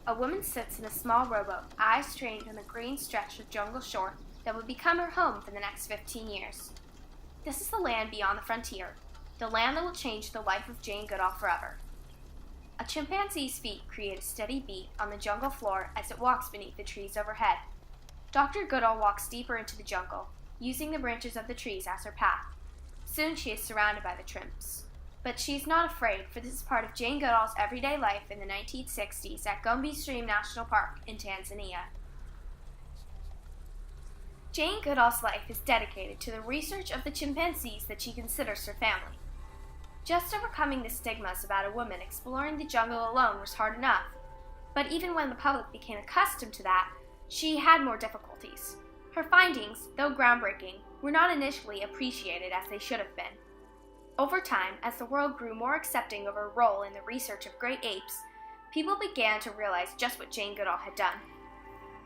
a woman sits in a small rowboat, eyes trained on the green stretch of jungle shore that would become her home for the next 15 years. This is the land beyond the frontier, the land that will change the life of Jane Goodall forever. A chimpanzee's feet create a steady beat on the jungle floor as it walks beneath the trees overhead. Dr. Goodall walks deeper into the jungle, using the branches of the trees as her path. Soon she is surrounded by the chimps. But she is not afraid, for this is part of Jane Goodall's everyday life in the 1960s at Gombe Stream National Park in Tanzania. Jane Goodall's life is dedicated to the research of the chimpanzees that she considers her family. Just overcoming the stigmas about a woman exploring the jungle alone was hard enough, but even when the public became accustomed to that, she had more difficulties. Her findings, though groundbreaking, were not initially appreciated as they should have been. Over time, as the world grew more accepting of her role in the research of great apes, people began to realize just what Jane Goodall had done.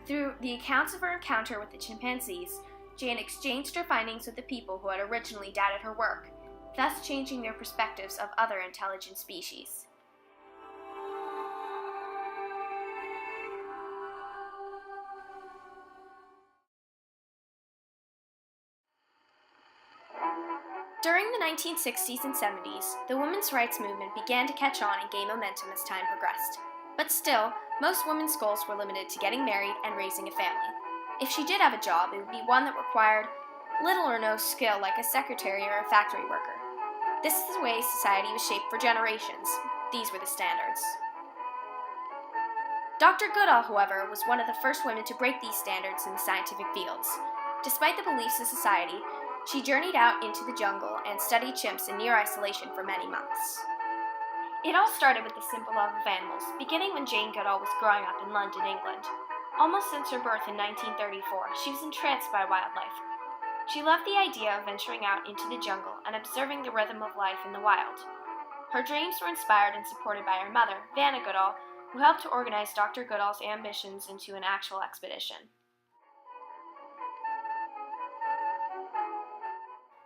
Through the accounts of her encounter with the chimpanzees, Jane exchanged her findings with the people who had originally doubted her work, thus changing their perspectives of other intelligent species. During the 1960s and 70s, the women's rights movement began to catch on and gain momentum as time progressed. But still, most women's goals were limited to getting married and raising a family. If she did have a job, it would be one that required little or no skill, like a secretary or a factory worker. This is the way society was shaped for generations. These were the standards. Dr. Goodall, however, was one of the first women to break these standards in the scientific fields. Despite the beliefs of society, she journeyed out into the jungle and studied chimps in near isolation for many months. It all started with the simple love of animals, beginning when Jane Goodall was growing up in London, England. Almost since her birth in 1934, she was entranced by wildlife. She loved the idea of venturing out into the jungle and observing the rhythm of life in the wild. Her dreams were inspired and supported by her mother, Vanna Goodall, who helped to organize Dr. Goodall's ambitions into an actual expedition.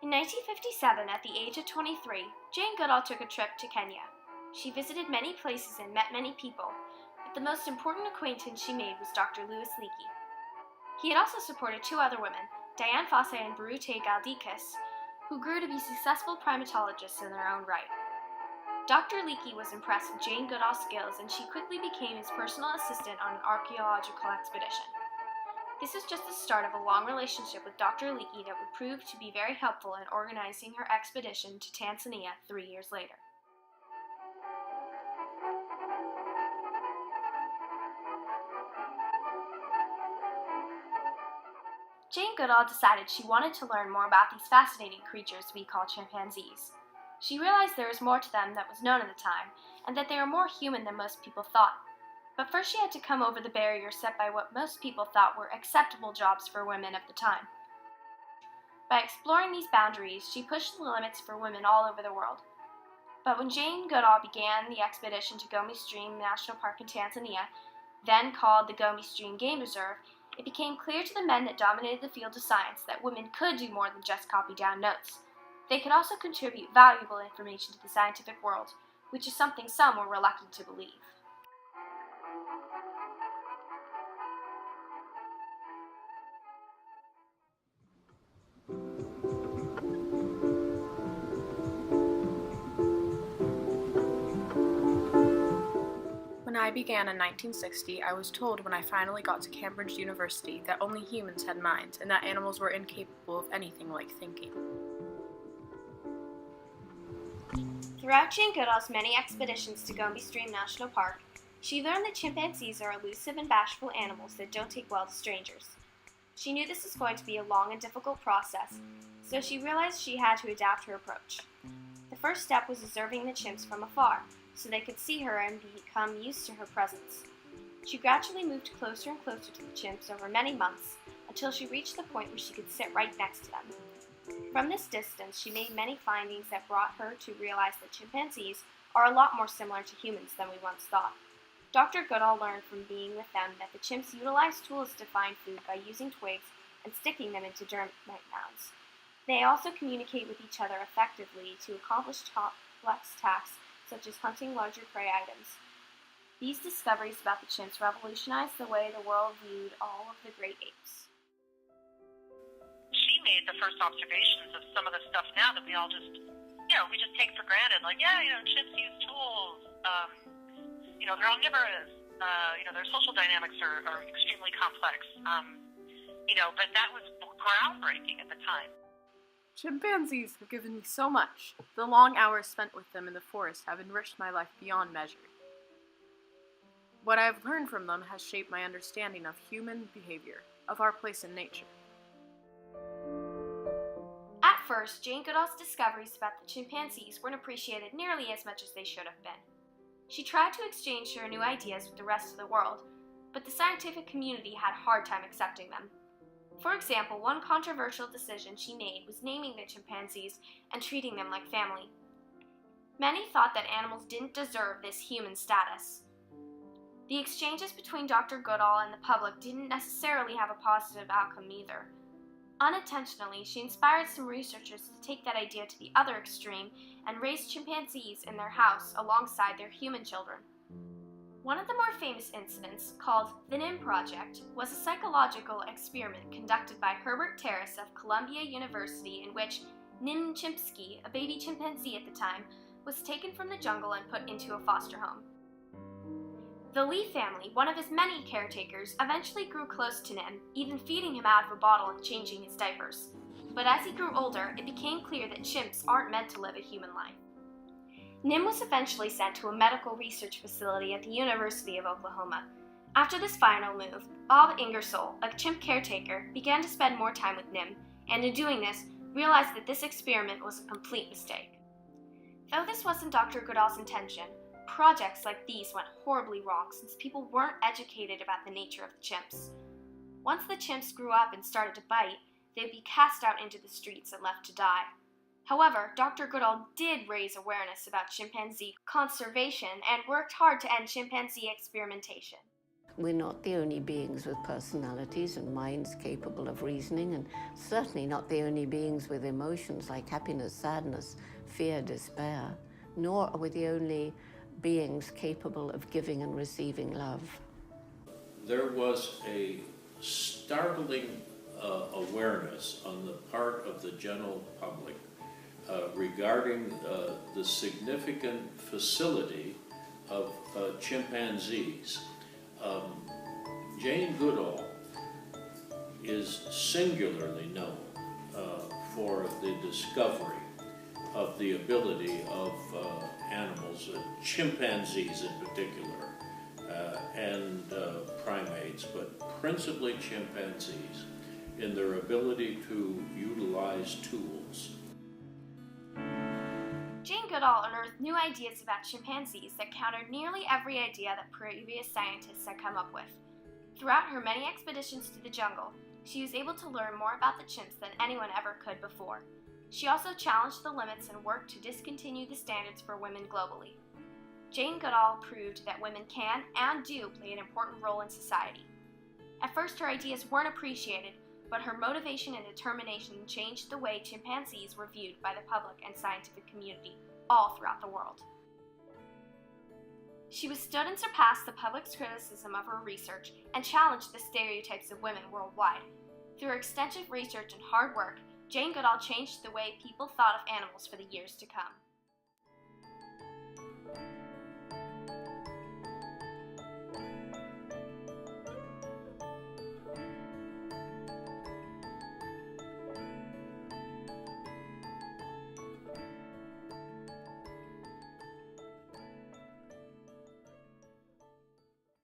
In 1957, at the age of 23, Jane Goodall took a trip to Kenya. She visited many places and met many people, but the most important acquaintance she made was Dr. Louis Leakey. He had also supported two other women, Diane Fossey and Birute Galdicus, who grew to be successful primatologists in their own right. Dr. Leakey was impressed with Jane Goodall's skills, and she quickly became his personal assistant on an archaeological expedition. This was just the start of a long relationship with Dr. Leakey that would prove to be very helpful in organizing her expedition to Tanzania 3 years later. Jane Goodall decided she wanted to learn more about these fascinating creatures we call chimpanzees. She realized there was more to them that was known at the time, and that they were more human than most people thought. But first she had to come over the barrier set by what most people thought were acceptable jobs for women of the time. By exploring these boundaries, she pushed the limits for women all over the world. But when Jane Goodall began the expedition to Gombe Stream National Park in Tanzania, then called the Gombe Stream Game Reserve, it became clear to the men that dominated the field of science that women could do more than just copy down notes. They could also contribute valuable information to the scientific world, which is something some were reluctant to believe. When I began in 1960, I was told when I finally got to Cambridge University that only humans had minds and that animals were incapable of anything like thinking. Throughout Jane Goodall's many expeditions to Gombe Stream National Park, she learned that chimpanzees are elusive and bashful animals that don't take well to strangers. She knew this was going to be a long and difficult process, so she realized she had to adapt her approach. The first step was observing the chimps from afar, so they could see her and become used to her presence. She gradually moved closer and closer to the chimps over many months, until she reached the point where she could sit right next to them. From this distance, she made many findings that brought her to realize that chimpanzees are a lot more similar to humans than we once thought. Dr. Goodall learned from being with them that the chimps utilize tools to find food by using twigs and sticking them into termite mounds. They also communicate with each other effectively to accomplish complex tasks such as hunting larger prey items. These discoveries about the chimps revolutionized the way the world viewed all of the great apes. She made the first observations of some of the stuff now that we all just, we just take for granted. Like, chimps use tools. They're omnivorous. Their social dynamics are extremely complex. But that was groundbreaking at the time. Chimpanzees have given me so much. The long hours spent with them in the forest have enriched my life beyond measure. What I have learned from them has shaped my understanding of human behavior, of our place in nature. At first, Jane Goodall's discoveries about the chimpanzees weren't appreciated nearly as much as they should have been. She tried to exchange her new ideas with the rest of the world, but the scientific community had a hard time accepting them. For example, one controversial decision she made was naming the chimpanzees and treating them like family. Many thought that animals didn't deserve this human status. The exchanges between Dr. Goodall and the public didn't necessarily have a positive outcome either. Unintentionally, she inspired some researchers to take that idea to the other extreme and raise chimpanzees in their house alongside their human children. One of the more famous incidents, called the NIM Project, was a psychological experiment conducted by Herbert Terrace of Columbia University in which Nim Chimpsky, a baby chimpanzee at the time, was taken from the jungle and put into a foster home. The Lee family, one of his many caretakers, eventually grew close to Nim, even feeding him out of a bottle and changing his diapers. But as he grew older, it became clear that chimps aren't meant to live a human life. Nim was eventually sent to a medical research facility at the University of Oklahoma. After this final move, Bob Ingersoll, a chimp caretaker, began to spend more time with Nim, and in doing this, realized that this experiment was a complete mistake. Though this wasn't Dr. Goodall's intention, projects like these went horribly wrong since people weren't educated about the nature of the chimps. Once the chimps grew up and started to bite, they'd be cast out into the streets and left to die. However, Dr. Goodall did raise awareness about chimpanzee conservation and worked hard to end chimpanzee experimentation. We're not the only beings with personalities and minds capable of reasoning, and certainly not the only beings with emotions like happiness, sadness, fear, despair, nor are we the only beings capable of giving and receiving love. There was a startling awareness on the part of the general public regarding the significant facility of chimpanzees. Jane Goodall is singularly known for the discovery of the ability of animals, chimpanzees in particular, and primates, but principally chimpanzees, in their ability to utilize tools. Jane Goodall unearthed new ideas about chimpanzees that countered nearly every idea that previous scientists had come up with. Throughout her many expeditions to the jungle, she was able to learn more about the chimps than anyone ever could before. She also challenged the limits and worked to discontinue the standards for women globally. Jane Goodall proved that women can and do play an important role in society. At first, her ideas weren't appreciated, but her motivation and determination changed the way chimpanzees were viewed by the public and scientific community all throughout the world. She withstood and surpassed the public's criticism of her research and challenged the stereotypes of women worldwide. Through her extensive research and hard work, Jane Goodall changed the way people thought of animals for the years to come.